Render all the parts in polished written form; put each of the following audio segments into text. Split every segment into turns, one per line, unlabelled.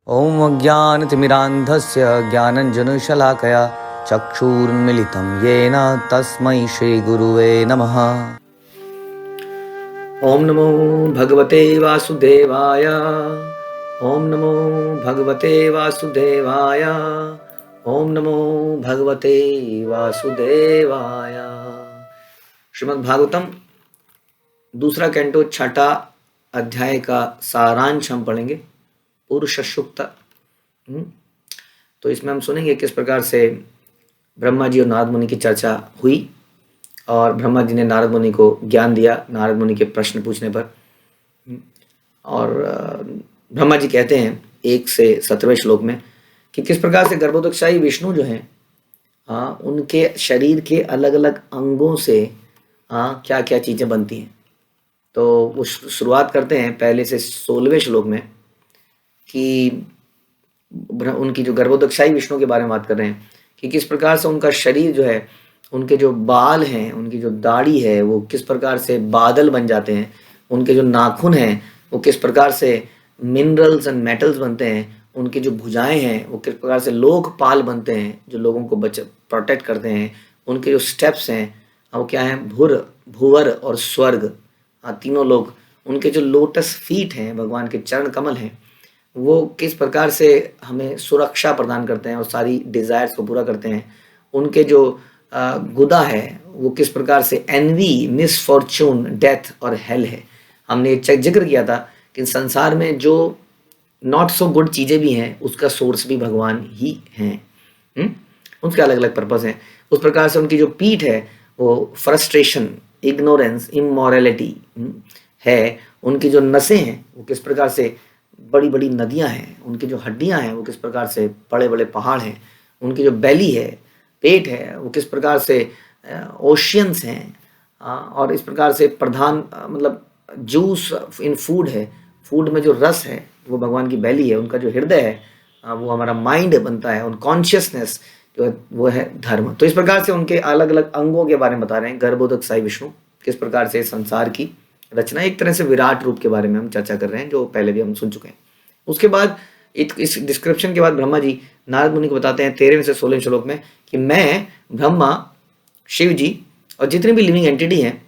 ॐ अज्ञानतिमिरान्धस्य ज्ञानञ्जनशलाकया चक्षुरुन्मिलितं येन तस्मै श्रीगुरुवे नमः। ॐ नमो भगवते वासुदेवाय। ॐ नमो भगवते वासुदेवाय। ॐ नमो भगवते वासुदेवाय। श्रीमद् भागवतम दूसरा कैंटो छठा अध्याय का सारांश हम पढ़ेंगे, पुरुष सूक्त। तो इसमें हम सुनेंगे किस प्रकार से ब्रह्मा जी और नारद मुनि की चर्चा हुई और ब्रह्मा जी ने नारद मुनि को ज्ञान दिया नारद मुनि के प्रश्न पूछने पर। और ब्रह्मा जी कहते हैं 1 से 17वें श्लोक में कि किस प्रकार से गर्भोदकशाही विष्णु जो हैं उनके शरीर के अलग अलग अंगों से क्या क्या चीज़ें बनती हैं। तो वो शुरुआत करते हैं पहले से 16वें श्लोक में कि उनकी जो गर्भोदकशाही विष्णु के बारे में बात कर रहे हैं कि किस प्रकार से उनका शरीर जो है, उनके जो बाल हैं, उनकी जो दाढ़ी है वो किस प्रकार से बादल बन जाते हैं, उनके जो नाखून हैं वो किस प्रकार से मिनरल्स एंड मेटल्स बनते हैं, उनकी जो भुजाएं हैं वो किस प्रकार से लोकपाल बनते हैं जो लोगों को प्रोटेक्ट करते हैं, उनके जो स्टेप्स हैं वो क्या हैं, भूर भूवर और स्वर्ग, तीनों लोग, उनके जो लोटस फीट हैं, भगवान के चरण कमल हैं, वो किस प्रकार से हमें सुरक्षा प्रदान करते हैं और सारी डिज़ायर्स को पूरा करते हैं। उनके जो गुदा है वो किस प्रकार से एनवी, मिसफॉर्चून, डेथ और हेल है। हमने जिक्र किया था कि संसार में जो नॉट सो गुड चीज़ें भी हैं उसका सोर्स भी भगवान ही हैं। उसके अलग अलग पर्पस हैं। उस प्रकार से उनकी जो पीठ है वो फ्रस्ट्रेशन, इग्नोरेंस, इमोरलिटी है। उनकी जो नसें हैं वो किस प्रकार से बड़ी बड़ी नदियां हैं। उनकी जो हड्डियां हैं वो किस प्रकार से बड़े बड़े पहाड़ हैं। उनकी जो बेली है, पेट है, वो किस प्रकार से ओशियंस हैं। और इस प्रकार से प्रधान मतलब जूस इन फूड है, फूड में जो रस है वो भगवान की बेली है। उनका जो हृदय है वो हमारा माइंड बनता है, और कॉन्शियसनेस जो है वो है धर्म। तो इस प्रकार से उनके अलग अलग अंगों के बारे में बता रहे हैं गर्भोदकशाही विष्णु, किस प्रकार से संसार की रचना, एक तरह से विराट रूप के बारे में हम चर्चा कर रहे हैं जो पहले भी हम सुन चुके हैं। उसके बाद इस डिस्क्रिप्शन के बाद ब्रह्मा जी नारद मुनि को बताते हैं 13वें से 16वें श्लोक में कि मैं ब्रह्मा, शिव जी और जितने भी लिविंग एंटिटी हैं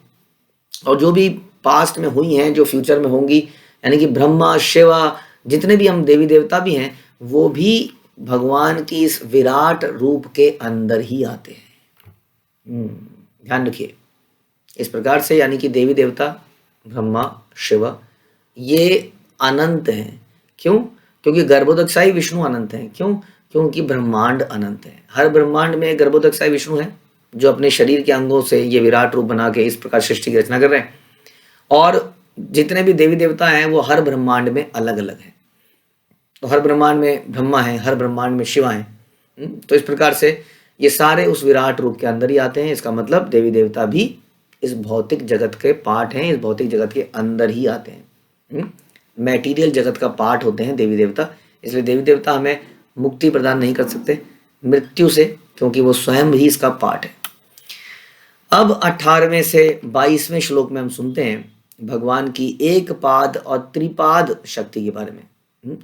और जो भी पास्ट में हुई हैं, जो फ्यूचर में होंगी, यानी कि ब्रह्मा, शिवा, जितने भी हम देवी देवता भी हैं वो भी भगवान की इस विराट रूप के अंदर ही आते हैं। ध्यान रखिए इस प्रकार से, यानी कि देवी देवता, ब्रह्मा, शिव ये अनंत हैं। क्यों? क्योंकि गर्भोदकशाही विष्णु अनंत हैं। क्यों? क्योंकि ब्रह्मांड अनंत है। हर ब्रह्मांड में गर्भोदकशाही विष्णु है जो अपने शरीर के अंगों से ये विराट रूप बना के इस प्रकार सृष्टि की रचना कर रहे हैं। और जितने भी देवी देवता हैं वो हर ब्रह्मांड में अलग अलग हैं। तो हर ब्रह्मांड में ब्रह्मा है, हर ब्रह्मांड में शिवा है। तो इस प्रकार से ये सारे उस विराट रूप के अंदर ही आते हैं। इसका मतलब देवी देवता भी इस भौतिक जगत के पार्ट हैं, इस भौतिक जगत के अंदर ही आते हैं। मैटीरियल जगत का पार्ट होते हैं देवी देवता। इसलिए देवी देवता हमें मुक्ति प्रदान नहीं कर सकते मृत्यु से, क्योंकि वो स्वयं ही इसका पार्ट है। अब 18वें से 22वें श्लोक में हम सुनते हैं भगवान की एक पाद और त्रिपाद शक्ति के बारे में।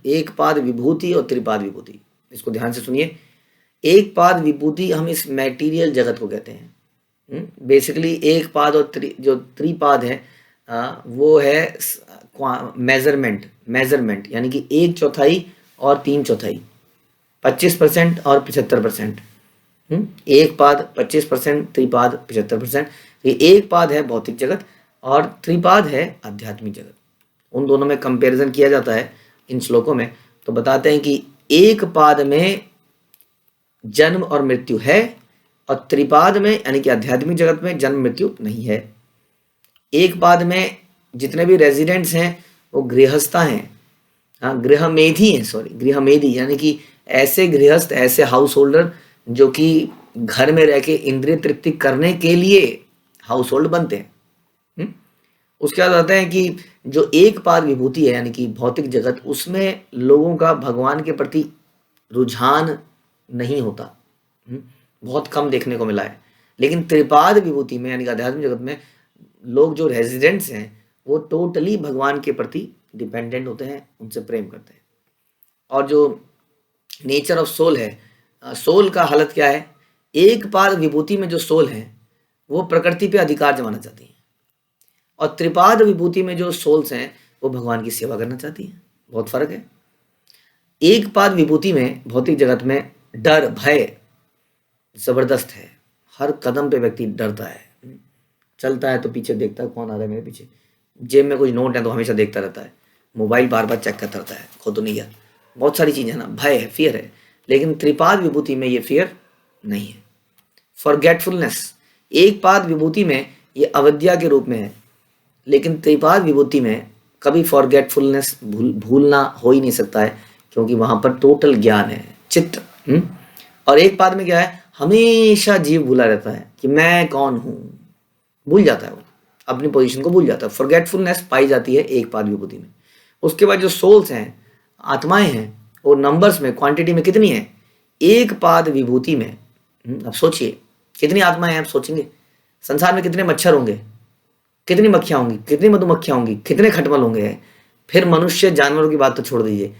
एक पाद विभूति और त्रिपाद विभूति, इसको ध्यान से सुनिए। एक पाद विभूति हम इस मैटीरियल जगत को कहते हैं। बेसिकली एक पाद और जो त्रिपाद है वो है मेजरमेंट, यानी कि 1/4 और 3/4, 25% और 75%। एक पाद 25%, त्रिपाद 75%। ये एक पाद है भौतिक जगत और त्रिपाद है आध्यात्मिक जगत। उन दोनों में कंपैरिजन किया जाता है इन श्लोकों में। तो बताते हैं कि एक पाद में जन्म और मृत्यु है और त्रिपाद में, यानी कि आध्यात्मिक जगत में, जन्म मृत्यु नहीं है। एक पाद में जितने भी रेजिडेंट्स हैं वो गृहस्था हैं, गृहमेधी हैं, गृहमेधी, यानी कि ऐसे गृहस्थ, ऐसे हाउस होल्डर जो कि घर में रह के इंद्रिय तृप्ति करने के लिए हाउस होल्ड बनते हैं। उसके बाद आता है कि जो एक पाद विभूति है, यानी कि भौतिक जगत, उसमें लोगों का भगवान के प्रति रुझान नहीं होता, बहुत कम देखने को मिला है। लेकिन त्रिपाद विभूति में, यानी कि आध्यात्मिक जगत में, लोग जो रेजिडेंट्स हैं वो टोटली भगवान के प्रति डिपेंडेंट होते हैं, उनसे प्रेम करते हैं। और जो नेचर ऑफ सोल है, सोल का हालत क्या है, एक पाद विभूति में जो सोल है वो प्रकृति पे अधिकार जमाना चाहती है, और त्रिपाद विभूति में जो सोल्स हैं वो भगवान की सेवा करना चाहती हैं। बहुत फर्क है। एक पाद विभूति में भौतिक जगत में डर भय जबरदस्त है, हर कदम पे व्यक्ति डरता है, चलता है तो पीछे देखता है कौन आ रहा है मेरे पीछे, जेब में कुछ नोट है तो हमेशा देखता रहता है, मोबाइल बार बार चेक करता रहता है, खो तो नहीं गया, बहुत सारी चीजें ना, भय है, फियर है। लेकिन त्रिपाद विभूति में ये फियर नहीं है। फॉरगेटफुलनेस, एक पाद विभूति में ये अविद्या के रूप में है, लेकिन त्रिपाद विभूति में कभी फॉरगेटफुलनेस भूलना हो ही नहीं सकता है, क्योंकि वहां पर टोटल ज्ञान है, चित्त। और एक पाद में क्या है, हमेशा जीव भूला रहता है कि मैं कौन हूं, भूल जाता है, वो अपनी पोजीशन को भूल जाता है। फॉरगेटफुलनेस पाई जाती है एक पाद विभूति में। उसके बाद जो सोल्स हैं, आत्माएं हैं, वो नंबर्स में, क्वांटिटी में कितनी है, एक पाद विभूति में। अब सोचिए कितनी आत्माएं हैं, आप सोचेंगे संसार में कितने मच्छर होंगे, कितनी मक्खियां होंगी, कितनी मधुमक्खियां होंगी, कितने खटमल होंगे, फिर मनुष्य जानवरों की बात तो छोड़ दीजिए,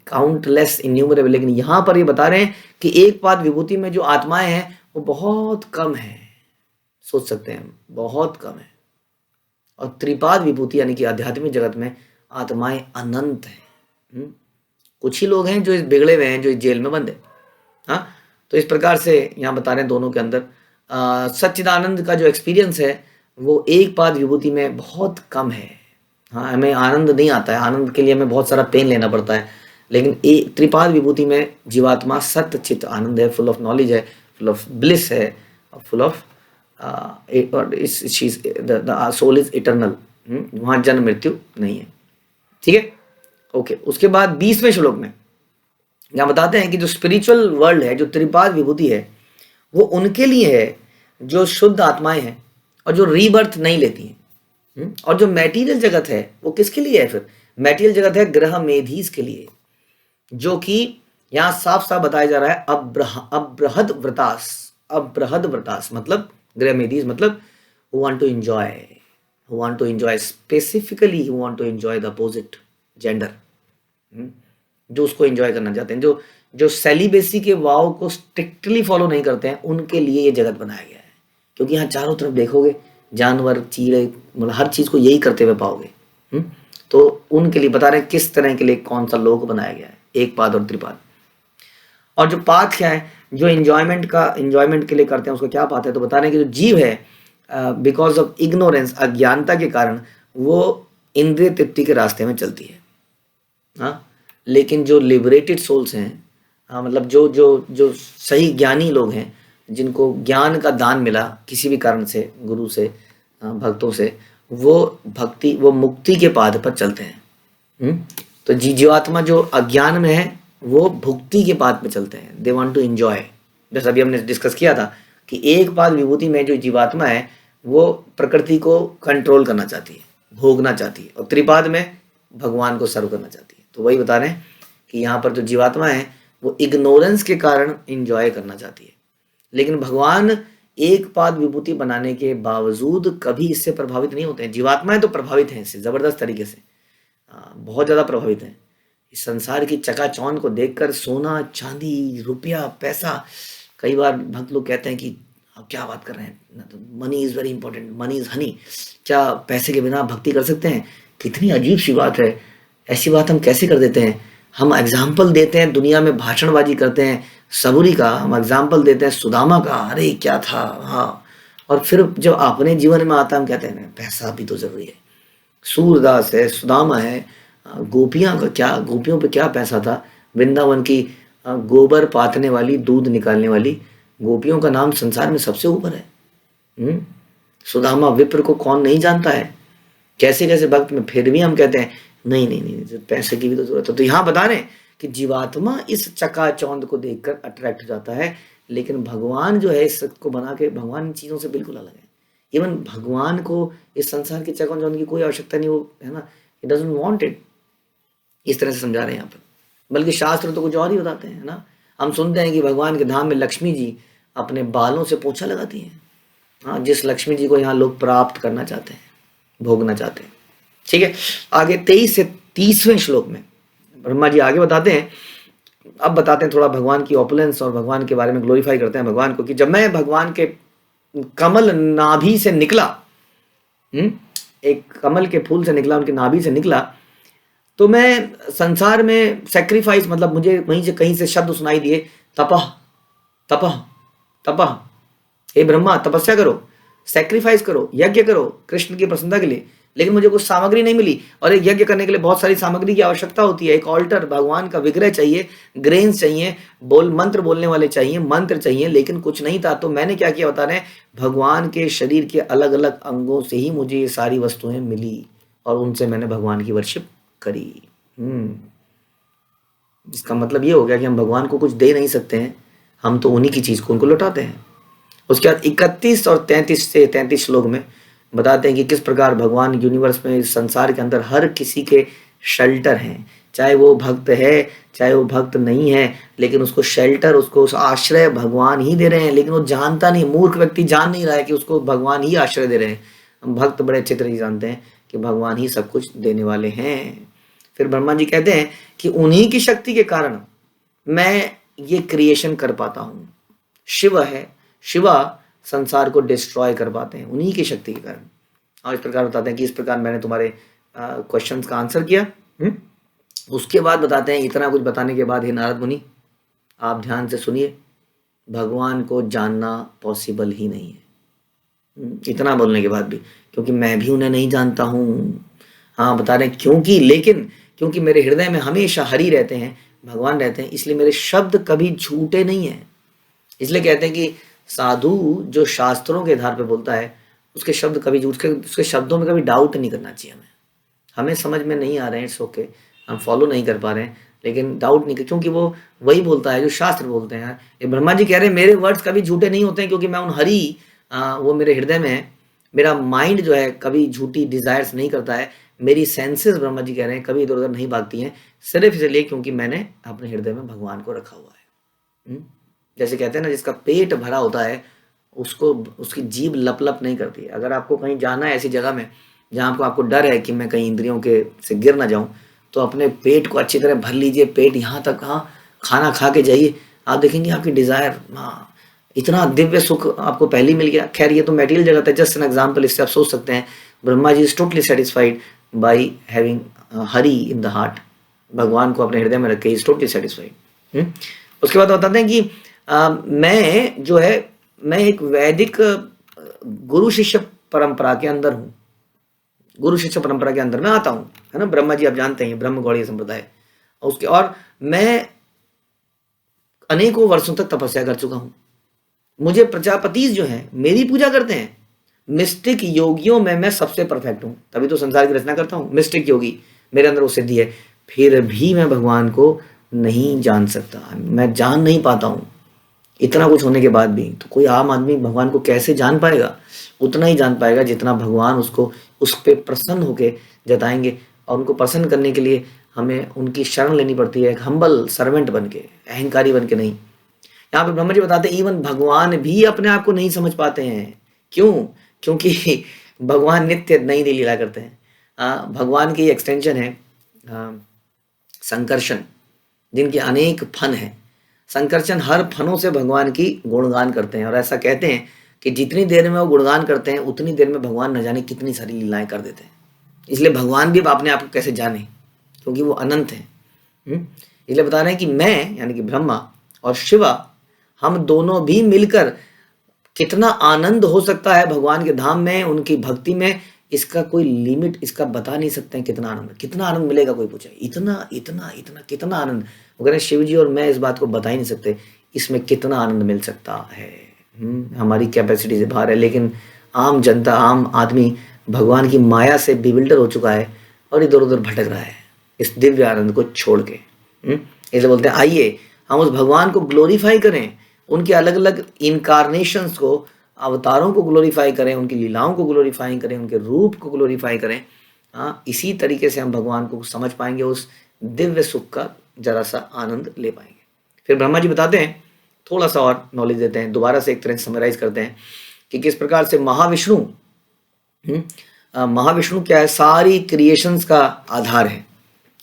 काउंटलेस इन्यूमरेबल। लेकिन यहां पर ये बता रहे हैं कि एक पाद विभूति में जो आत्माएं हैं वो बहुत कम है, सोच सकते हैं बहुत कम है। और त्रिपाद विभूति यानी कि आध्यात्मिक जगत में आत्माएं अनंत हैं। कुछ ही लोग हैं जो इस बिगड़े हुए हैं, जो इस जेल में बंद है। हाँ, तो इस प्रकार से यहाँ बता रहे हैं दोनों के अंदर सच्चिदानंद का जो एक्सपीरियंस है वो एक पाद विभूति में बहुत कम है। हाँ, हमें आनंद नहीं आता है, आनंद के लिए हमें बहुत सारा पेन लेना पड़ता है, लेकिन एक त्रिपाद विभूति में जीवात्मा सत्य चित्त आनंद है, फुल ऑफ नॉलेज है, फुल ऑफ ब्लिस है, full of soul is eternal. वहां जन्म मृत्यु नहीं है। ठीक है, ओके। उसके बाद 20वें श्लोक में यहाँ बताते हैं कि जो स्पिरिचुअल वर्ल्ड है, जो त्रिपाद विभूति है, वो उनके लिए है जो शुद्ध आत्माएं हैं और जो रीबर्थ नहीं लेती हैं। और जो मैटीरियल जगत है वो किसके लिए है, फिर मैटीरियल जगत है ग्रह मेधीज के लिए, जो कि यहाँ साफ साफ बताया जा रहा है अब्रहद व्रतास। अब्रहद व्रतास मतलब ग्रह मेधीज मतलब who want to enjoy specifically, who want to enjoy the opposite gender, जो उसको एंजॉय करना चाहते हैं, जो सेलिबेसी के वाव को स्ट्रिक्टली फॉलो नहीं करते हैं, उनके लिए ये जगत बनाया गया है। क्योंकि यहाँ चारों तरफ देखोगे जानवर चीड़े, मतलब हर चीज को यही करते हुए पाओगे। तो उनके लिए बता रहे हैं किस तरह के लिए कौन सा लोक बनाया गया है, एक पाद और त्रिपाद। और जो पाथ क्या है, जो एंजॉयमेंट के लिए करते हैं, उसको क्या पाथ है, तो बता रहे हैं कि जो जीव है बिकॉज ऑफ इग्नोरेंस, अज्ञानता के कारण वो इंद्रिय तृप्ति के रास्ते में चलती है। हाँ, लेकिन जो लिबरेटेड सोल्स हैं, मतलब जो सही ज्ञानी लोग हैं, जिनको ज्ञान का दान मिला किसी भी कारण से, गुरु से, भक्तों से, वो मुक्ति के पाद पर चलते हैं। तो जीवात्मा जो अज्ञान में है वो भुक्ति के पाद पे चलते हैं, दे वांट टू एंजॉय। जैसे अभी हमने डिस्कस किया था कि एक पाद विभूति में जो जीवात्मा है वो प्रकृति को कंट्रोल करना चाहती है, भोगना चाहती है, और त्रिपाद में भगवान को सर्व करना चाहती है। तो वही बता रहे हैं कि यहाँ पर जो जीवात्मा है वो इग्नोरेंस के कारण इंजॉय करना चाहती है, लेकिन भगवान एक पाद विभूति बनाने के बावजूद कभी इससे प्रभावित नहीं होते हैं। जीवात्माएं तो प्रभावित हैं इससे जबरदस्त तरीके से, बहुत ज्यादा प्रभावित हैं। इस संसार की चकाचौंध को देखकर सोना चांदी रुपया पैसा, कई बार भक्त लोग कहते हैं कि आप क्या बात कर रहे हैं, तो money is very important, money is Honey, क्या पैसे के बिना भक्ति कर सकते हैं? कितनी अजीब सी बात है, ऐसी बात हम कैसे कर देते हैं। हम एग्जाम्पल देते हैं, दुनिया में भाषणबाजी करते हैं सबूरी का, हम एग्जाम्पल देते हैं सुदामा का, अरे क्या था, हाँ, और फिर जब अपने जीवन में आता है हम कहते हैं पैसा भी तो जरूरी है। सूरदास है, सुदामा है, गोपियां का क्या, गोपियों पे क्या पैसा था। वृंदावन की गोबर पाथने वाली, दूध निकालने वाली गोपियों का नाम संसार में सबसे ऊपर है। सुदामा विप्र को कौन नहीं जानता है, कैसे कैसे भक्त में, फिर भी हम कहते हैं नहीं नहीं नहीं, पैसे की भी तो जरूरत है। तो यहाँ बता रहे हैं कि जीवात्मा इस चकाचौंध को देखकर अट्रैक्ट हो जाता है, लेकिन भगवान जो है इस को बना के, भगवान इन चीजों से बिल्कुल अलग है। इवन भगवान को इस संसार की चकाचौंध की कोई आवश्यकता नहीं, वो है ना, ही डजंट वांट इट। इस तरह से समझा रहे हैं यहाँ पर, बल्कि शास्त्र तो कुछ और ही बताते हैं ना। हम सुनते हैं कि भगवान के धाम में लक्ष्मी जी अपने बालों से पोछा लगाती हैं। हाँ, जिस लक्ष्मी जी को यहाँ लोग प्राप्त करना चाहते हैं, भोगना चाहते हैं। ठीक है, आगे 23 से 30वें श्लोक में ब्रह्मा जी आगे बताते हैं अब बताते हैं थोड़ा भगवान की ऑपुलेंस और भगवान के बारे में ग्लोरीफाई करते हैं भगवान को कि जब मैं भगवान के कमल नाभि से निकला, एक कमल के फूल से निकला, उनकी नाभि से निकला, तो मैं संसार में सेक्रीफाइस, मतलब मुझे वहीं से कहीं से शब्द सुनाई दिए, तपह तपह तपह, हे ब्रह्मा तपस्या करो, सेक्रीफाइस करो, यज्ञ करो कृष्ण की प्रसन्नता के लिए। लेकिन मुझे कुछ सामग्री नहीं मिली, और एक यज्ञ करने के लिए बहुत सारी सामग्री की आवश्यकता होती है। एक ऑल्टर, भगवान का विग्रह चाहिए, ग्रेन्स चाहिए, मंत्र बोलने वाले चाहिए, मंत्र चाहिए, लेकिन कुछ नहीं था। तो मैंने क्या किया बता रहे हैं, भगवान के शरीर के अलग अलग अंगों से ही मुझे ये सारी वस्तुएं मिली, और उनसे मैंने भगवान की वर्शिप करी। इसका मतलब ये हो गया कि हम भगवान को कुछ दे नहीं सकते हैं, हम तो उन्हीं की चीज को उनको लौटाते हैं। उसके बाद 31 और 33 श्लोक में बताते हैं कि किस प्रकार भगवान यूनिवर्स में, इस संसार के अंदर हर किसी के शेल्टर हैं, चाहे वो भक्त है चाहे वो भक्त नहीं है, लेकिन उसको शेल्टर, उसको आश्रय भगवान ही दे रहे हैं। लेकिन वो जानता नहीं, मूर्ख व्यक्ति जान नहीं रहा है कि उसको भगवान ही आश्रय दे रहे हैं। हम भक्त बड़े अच्छे तरह से जानते हैं कि भगवान ही सब कुछ देने वाले हैं। फिर ब्रह्मा जी कहते हैं कि उन्हीं की शक्ति के कारण मैं ये क्रिएशन कर पाता हूँ। शिव है, शिवा संसार को डिस्ट्रॉय कर पाते हैं उन्हीं की शक्ति के कारण। और इस प्रकार बताते हैं कि इस प्रकार मैंने तुम्हारे क्वेश्चंस का आंसर किया। उसके बाद बताते हैं, इतना कुछ बताने के बाद हे नारद मुनि, आप ध्यान से सुनिए, भगवान को जानना पॉसिबल ही नहीं है। इतना बोलने के बाद भी, क्योंकि मैं भी उन्हें नहीं जानता हूँ। हाँ, बता रहे हैं क्योंकि मेरे हृदय में हमेशा हरि रहते हैं, भगवान रहते हैं, इसलिए मेरे शब्द कभी झूठे नहीं है। इसलिए कहते हैं कि साधु जो शास्त्रों के आधार पर बोलता है, उसके शब्द कभी झूठ, उसके शब्दों में कभी डाउट नहीं करना चाहिए। हमें समझ में नहीं आ रहे हैं, इट्स ओके, हम फॉलो नहीं कर पा रहे हैं, लेकिन डाउट नहीं, क्योंकि वो वही बोलता है जो शास्त्र बोलते हैं। ये ब्रह्मा जी कह रहे हैं मेरे वर्ड्स कभी झूठे नहीं होते हैं, क्योंकि मैं उन हरि, वो मेरे हृदय में है। मेरा माइंड जो है कभी झूठी डिजायर्स नहीं करता है। मेरी सेंसेस, ब्रह्मा जी कह रहे हैं, कभी इधर उधर नहीं भागती हैं, सिर्फ इसलिए क्योंकि मैंने अपने हृदय में भगवान को रखा हुआ है। जैसे कहते हैं ना, जिसका पेट भरा होता है उसको उसकी जीभ लप लप नहीं करती है। अगर आपको कहीं जाना है ऐसी जगह में जहाँ आपको डर है कि मैं कहीं इंद्रियों के से गिर ना जाऊं, तो अपने पेट को अच्छी तरह भर लीजिए, पेट यहाँ तक, हाँ, खाना खा के जाइए, आप देखेंगे आपकी डिजायर, हाँ, इतना दिव्य सुख आपको पहले ही मिल गया। खैर ये तो मेटीरियल जगत है, जस्ट एन एग्जाम्पल, इससे आप सोच सकते हैं Brahma ji is totally satisfied by having Hari in the heart. भगवान को अपने हृदय में रख के इज टोटली सेटिस्फाइड। उसके बाद बताते हैं कि मैं जो है, मैं एक वैदिक गुरु शिष्य परंपरा के अंदर हूँ, गुरु शिष्य परंपरा के अंदर मैं आता हूँ, है ना। ब्रह्मा जी आप जानते हैं ब्रह्म गौड़ीय संप्रदाय, और मैं अनेकों वर्षों तक तपस्या कर चुका हूँ। मुझे प्रजापति जो हैं मेरी पूजा करते हैं। मिस्टिक योगियों में मैं सबसे परफेक्ट हूँ, तभी तो संसार की रचना करता हूँ। मिस्टिक योगी, मेरे अंदर वो सिद्धि है, फिर भी मैं भगवान को नहीं जान सकता, मैं जान नहीं पाता हूँ। इतना कुछ होने के बाद भी तो कोई आम आदमी भगवान को कैसे जान पाएगा? उतना ही जान पाएगा जितना भगवान उसको उस पर प्रसन्न होकर जताएंगे। और उनको प्रसन्न करने के लिए हमें उनकी शरण लेनी पड़ती है, एक हम्बल सर्वेंट बन के, अहंकारी बन के नहीं। यहाँ पे ब्रह्मा जी बताते हैं इवन भगवान भी अपने आप को नहीं समझ पाते हैं। क्यों? क्योंकि भगवान नित्य नई नई लीला करते हैं। भगवान की एक्सटेंशन है संकर्षण, जिनके अनेक फन हैं। संकर्षण हर फनों से भगवान की गुणगान करते हैं, और ऐसा कहते हैं कि जितनी देर में वो गुणगान करते हैं उतनी देर में भगवान न जाने कितनी सारी लीलाएं कर देते हैं। इसलिए भगवान भी अपने आप को कैसे जाने, क्योंकि वो अनंत हैं। इसलिए बता रहे हैं कि मैं यानी कि ब्रह्मा और शिवा, हम दोनों भी मिलकर कितना आनंद हो सकता है भगवान के धाम में, उनकी भक्ति में, इसका कोई लिमिट, इसका बता नहीं सकते हैं। कितना आनंद मिलेगा, कोई पूछे इतना इतना इतना कितना आनंद। वो कह रहे शिव जी और मैं इस बात को बता ही नहीं सकते, इसमें कितना आनंद मिल सकता है। हमारी कैपेसिटी से बाहर है। लेकिन आम जनता, आम आदमी भगवान की माया से बिविल्डर हो चुका है और इधर उधर भटक रहा है इस दिव्य आनंद को छोड़ के। इसलिए बोलते हैं आइए हम उस भगवान को ग्लोरीफाई करें, उनके अलग अलग इनकारनेशंस को, अवतारों को ग्लोरीफाई करें, उनकी लीलाओं को ग्लोरीफाई करें, उनके रूप को ग्लोरीफाई करें। इसी तरीके से हम भगवान को समझ पाएंगे, उस दिव्य सुख का जरा सा आनंद ले पाएंगे। फिर ब्रह्मा जी बताते हैं, थोड़ा सा और नॉलेज देते हैं, दोबारा से एक तरह से समराइज करते हैं कि किस प्रकार से महाविष्णु क्या है, सारी क्रिएशंस का आधार है।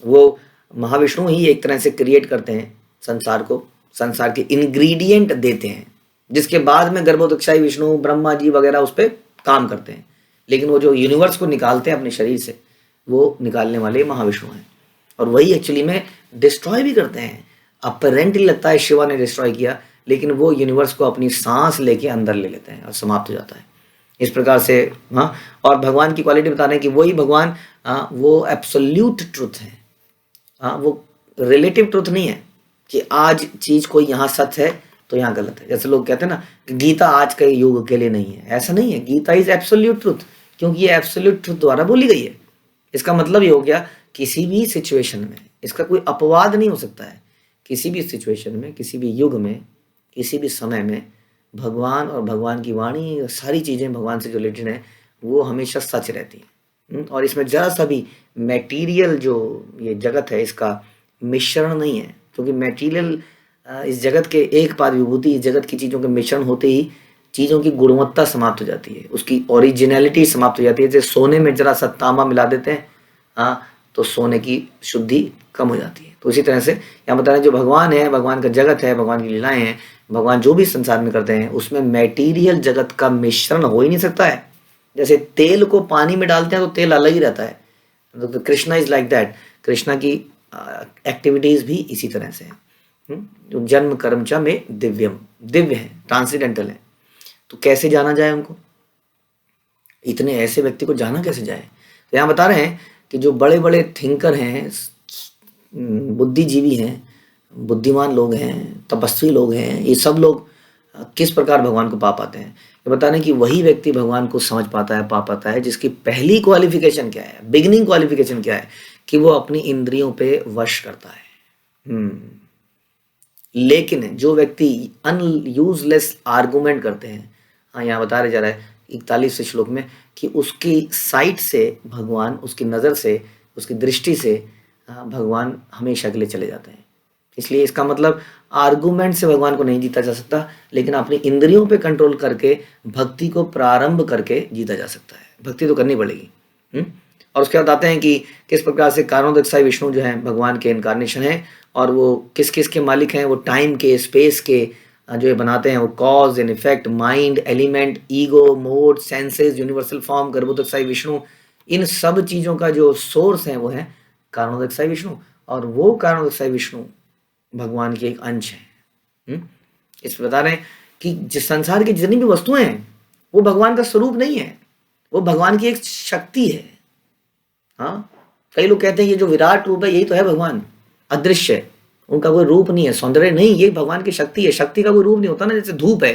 वो महाविष्णु ही एक तरह से क्रिएट करते हैं संसार के इंग्रेडिएंट देते हैं, जिसके बाद में गर्भोदकशाही विष्णु, ब्रह्मा जी वगैरह उस पर काम करते हैं। लेकिन वो जो यूनिवर्स को निकालते हैं अपने शरीर से, वो निकालने वाले महाविष्णु हैं, और वही एक्चुअली में डिस्ट्रॉय भी करते हैं। अपेरेंटली लगता है शिवा ने डिस्ट्रॉय किया, लेकिन वो यूनिवर्स को अपनी सांस लेके अंदर ले लेते हैं और समाप्त हो जाता है इस प्रकार से। हाँ, और भगवान की क्वालिटी बता रहे हैं कि वही भगवान वो एब्सोल्यूट ट्रुथ है। हाँ, वो रिलेटिव ट्रुथ नहीं है कि आज चीज कोई यहाँ सच है तो यहाँ गलत है। जैसे लोग कहते हैं ना कि गीता आज के युग के लिए नहीं है, ऐसा नहीं है। गीता इज एब्सोल्यूट ट्रुथ, क्योंकि ये एब्सोल्यूट ट्रुथ द्वारा बोली गई है। इसका मतलब ये हो गया किसी भी सिचुएशन में इसका कोई अपवाद नहीं हो सकता है। किसी भी सिचुएशन में, किसी भी युग में, किसी भी समय में भगवान और भगवान की वाणी, सारी चीज़ें भगवान से जो रिलेटेड हैं वो हमेशा सच रहती हैं। और इसमें जरा सा भी मटेरियल जो ये जगत है इसका मिश्रण नहीं है, क्योंकि मटेरियल इस जगत के एक पाद विभूति, इस जगत की चीज़ों के मिश्रण होते ही चीज़ों की गुणवत्ता समाप्त हो जाती है, उसकी ओरिजिनलिटी समाप्त हो जाती है। जैसे सोने में जरा सा तांबा मिला देते हैं, हाँ, तो सोने की शुद्धि कम हो जाती है। तो इसी तरह से यहाँ बता रहे हैं जो भगवान है, भगवान का जगत है, भगवान की लीलाएं हैं, भगवान जो भी संसार में करते हैं उसमें मटेरियल जगत का मिश्रण हो ही नहीं सकता है। जैसे तेल को पानी में डालते हैं तो तेल अलग ही रहता है, तो Krishna is like that. Krishna की एक्टिविटीज भी इसी तरह से है। जो जन्म कर्म च में दिव्यम, दिव्य है, ट्रांसेंडेंटल है। तो कैसे जाना जाए उनको? इतने ऐसे व्यक्ति को जाना कैसे जाए? तो यहाँ बता रहे हैं कि जो बड़े बड़े थिंकर हैं, बुद्धिजीवी हैं, बुद्धिमान लोग हैं, तपस्वी लोग हैं, ये सब लोग किस प्रकार भगवान को पा पाते हैं? ये बता रहे हैं कि वही व्यक्ति भगवान को समझ पाता है, पा पाता है, जिसकी पहली क्वालिफिकेशन क्या है, बिगिनिंग क्वालिफिकेशन क्या है, कि वो अपनी इंद्रियों पे वश करता है। लेकिन जो व्यक्ति अनयूजलेस आर्गुमेंट करते हैं, हाँ, यहाँ बता रहे जा रहा है 41वें श्लोक में कि उसकी साइट से भगवान, उसकी नज़र से, उसकी दृष्टि से भगवान हमेशा के लिए चले जाते हैं। इसलिए इसका मतलब आर्गुमेंट से भगवान को नहीं जीता जा सकता, लेकिन अपनी इंद्रियों पे कंट्रोल करके भक्ति को प्रारंभ करके जीता जा सकता है। भक्ति तो करनी पड़ेगी। और उसके बाद आते हैं कि किस प्रकार से कारणोदकशाही विष्णु जो हैं भगवान के इनकारनेशन है, और वो किस किस के मालिक हैं। वो टाइम के, स्पेस के जो ये बनाते हैं, वो cause and effect, mind, element, ego, mode, senses, universal form, Garbhodakashayi Vishnu, इन सब चीज़ों का जो सोर्स है वो है कारणोदकशाही विष्णु। और वो कारणोदकशाही विष्णु भगवान की एक अंश है। इस बता रहे हैं कि जिस संसार की जितनी भी वस्तुएं हैं वो भगवान का स्वरूप नहीं है, वो भगवान की एक शक्ति है। हाँ, कई लोग कहते हैं ये जो विराट रूप है यही तो है भगवान, अदृश्य, उनका कोई रूप नहीं है, सौंदर्य नहीं, ये भगवान की शक्ति है। शक्ति का कोई रूप नहीं होता ना, जैसे धूप है,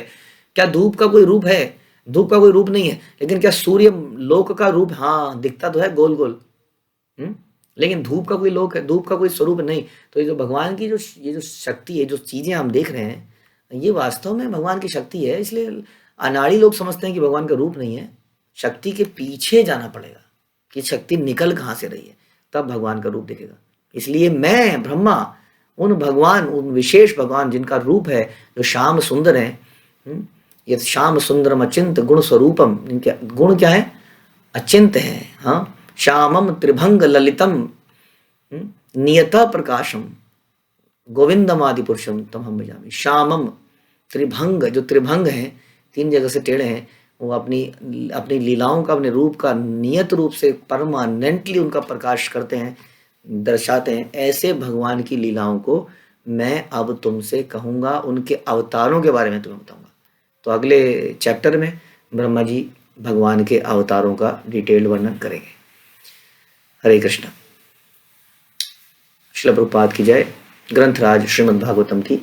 क्या धूप का कोई रूप है? धूप का कोई रूप नहीं है। लेकिन क्या सूर्य लोक का रूप? हाँ, दिखता तो है गोल गोल, लेकिन धूप का कोई लोक है, धूप का कोई स्वरूप नहीं। तो ये जो भगवान की ये जो शक्ति है, जो चीजें हम देख रहे हैं, ये वास्तव में भगवान की शक्ति है। इसलिए अनाड़ी लोग समझते हैं कि भगवान का रूप नहीं है। शक्ति के पीछे जाना पड़ेगा कि शक्ति निकल कहाँ से रही है, तब भगवान का रूप दिखेगा। इसलिए मैं ब्रह्मा उन भगवान, उन विशेष भगवान जिनका रूप है, जो श्याम सुंदर है, ये श्याम सुंदरम अचिंत गुण स्वरूपम, इनके गुण क्या है? अचिंत है। हाँ, श्यामम त्रिभंग ललितम नियता प्रकाशम गोविंदम आदि पुरुषम तम हम भजामि। श्यामम त्रिभंग, जो त्रिभंग हैं, 3 जगह से टेढ़े हैं, वो अपनी लीलाओं का, अपने रूप का नियत रूप से परमानेंटली उनका प्रकाश करते हैं, दर्शाते हैं। ऐसे भगवान की लीलाओं को मैं अब तुमसे कहूँगा, उनके अवतारों के बारे में तुम्हें बताऊँगा। तो अगले चैप्टर में ब्रह्मा जी भगवान के अवतारों का डिटेल्ड वर्णन करेंगे। हरे कृष्ण। श्रील प्रभुपाद की जय। ग्रंथराज श्रीमद् भागवतम की